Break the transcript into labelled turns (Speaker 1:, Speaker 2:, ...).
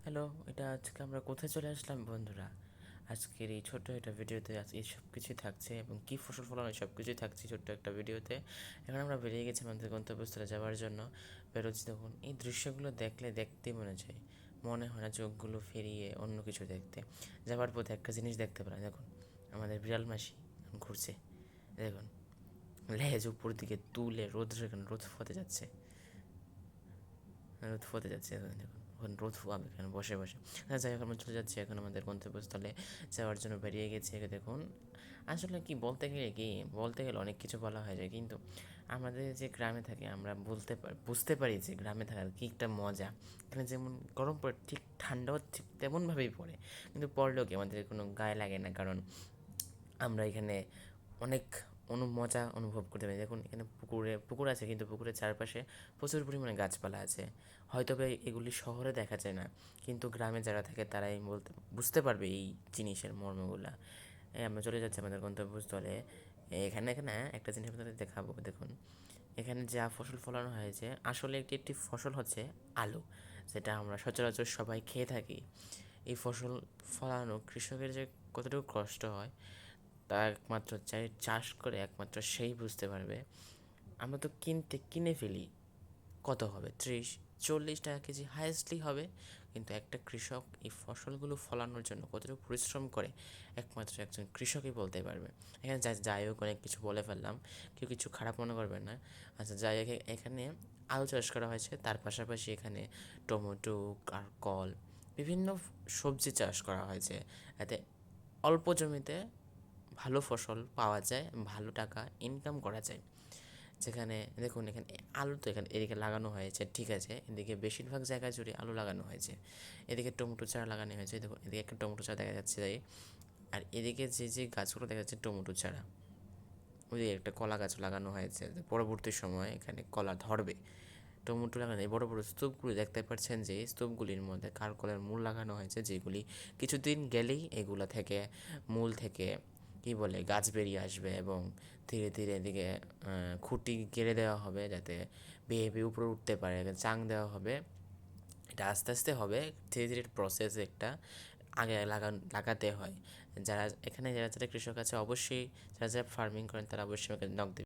Speaker 1: Hello, এটা আজকে আমরা কোথায় চলে আসলাম বন্ধুরা? আজকের এই ছোট্ট একটা ভিডিওতে আজ এই সব কিছুই থাকছে এবং কী ফসল ফলানো সব কিছুই থাকছে ছোট্ট একটা ভিডিওতে। এখন আমরা বেরিয়ে গেছি আমাদের গন্তব্যস্থলে যাওয়ার জন্য। বেরোচ্ছি, দেখুন এই দৃশ্যগুলো দেখলে দেখতেই মনে চায়, মনে হয় না চোখগুলো ফিরিয়ে অন্য কিছু দেখতে। যাওয়ার পথে একটা জিনিস দেখতে পেলাম, দেখুন আমাদের বিড়াল মাসি ঘুরছে, দেখুন লেজ উপর দিকে তুলে রোদ ফতে যাচ্ছে, রোদ ফতে যাচ্ছে, এখন দেখুন এখন রোদ ফোয়াবে এখানে বসে বসে। যাই হোক, আমরা চলে যাচ্ছি এখন আমাদের গন্তব্যস্থলে যাওয়ার জন্য বেরিয়ে গেছি। দেখুন আসলে কি বলতে গেলে অনেক কিছু বলা হয়ে যায়, কিন্তু আমাদের যে গ্রামে থাকি আমরা বুঝতে পারি যে গ্রামে থাকার কী একটা মজা। এখানে যেমন গরম পড়ে ঠিক ঠান্ডাও ঠিক তেমনভাবেই পড়ে, কিন্তু পড়লেও কি আমাদের কোনো গায়ে লাগে না, কারণ আমরা এখানে অনেক মজা অনুভব করতে পারি। দেখুন এখানে পুকুর আছে, কিন্তু পুকুরের চারপাশে প্রচুর পরিমাণে গাছপালা আছে। হয়তো বা এগুলি শহরে দেখা যায় না, কিন্তু গ্রামে যারা থাকে তারাই বুঝতে পারবে এই জিনিসের মর্মগুলা। আমরা চলে যাচ্ছি আমাদের গন্তব্যস্থলে। এখানে এখানে একটা জিনিস আপনাদের দেখাবো, দেখুন এখানে যা ফসল ফলানো হয়েছে আসলে একটি একটি ফসল হচ্ছে আলু, যেটা আমরা সচরাচর সবাই খেয়ে থাকি। এই ফসল ফলানো কৃষকের যে কতটুকু কষ্ট হয় তা একমাত্র চাষ করে একমাত্র সেই বুঝতে পারবে। আমরা তো কিনে ফেলি, কত হবে 30-40 টাকা কেজি হাইয়েস্টলি হবে, কিন্তু একটা কৃষক এই ফসলগুলো ফলানোর জন্য কতটুকু পরিশ্রম করে একমাত্র একজন কৃষকই বলতে পারবে। এখানে যাই হোক অনেক কিছু বলে ফেললাম, কেউ কিছু খারাপ মনে করবেন না। আচ্ছা যাই হোক, এখানে আলু চাষ করা হয়েছে, তার পাশাপাশি এখানে টমেটো, কারকল, বিভিন্ন সবজি চাষ করা হয়েছে। এতে অল্প জমিতে ভালো ফসল পাওয়া যায়, ভালো টাকা ইনকাম করা যায়। যেখানে দেখুন এখানে আলু তো এখানে এদিকে লাগানো হয়েছে, ঠিক আছে, এদিকে বেশিরভাগ জায়গায় জুড়ে আলু লাগানো হয়েছে। এদিকে টমেটো চারা লাগানো হয়েছে, দেখুন এদিকে একটা টমেটো চারা দেখা যাচ্ছে তাই। আর এদিকে যে যে গাছগুলো দেখা যাচ্ছে টমেটো চারা, ওই যে একটা কলা গাছ লাগানো হয়েছে, পরবর্তী সময়ে এখানে কলা ধরবে। টমেটো লাগানো এই বড় বড় স্তূপগুলি দেখতে পাচ্ছেন, যে এই স্তূপগুলির মধ্যে কারকলের মূল লাগানো হয়েছে, যেগুলি কিছুদিন গেলেই এগুলা থেকে মূল থেকে কী বলে গাছ বেরিয়ে আসবে, এবং ধীরে ধীরে এদিকে খুঁটি গেড়ে দেওয়া হবে যাতে বেয়ে বেয়ে উপরে উঠতে পারে, চাং দেওয়া হবে। এটা আস্তে আস্তে হবে, ধীরে ধীরে প্রসেস একটা আগে লাগাতে হয়। যারা যারা কৃষক আছে অবশ্যই, যারা যারা ফার্মিং করেন তারা অবশ্যই আমাকে নক দেবে।